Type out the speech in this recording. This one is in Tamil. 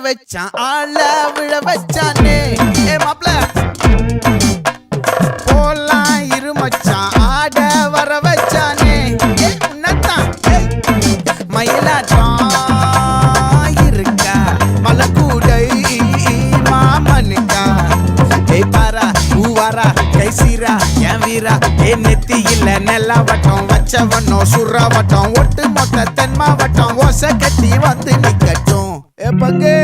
வச்சான் ஆள விழ வச்சானே மாப்ள போலாம் இருமச்சான் ஆட வர வச்சானே உன்னத்தான் மயிலாட்டம் இருக்கா மலக்கூடை மாமனுக்கா பாரா பூவாரா கைசீரா என் வீரா நெத்தி இல்ல நெல்லா வட்டம் வச்சவனோ சுறா வட்டம் ஒட்டு மொத்த தென் மாவட்டம் ஓசை கட்டி வந்து நிக்கட்டும் பங்கே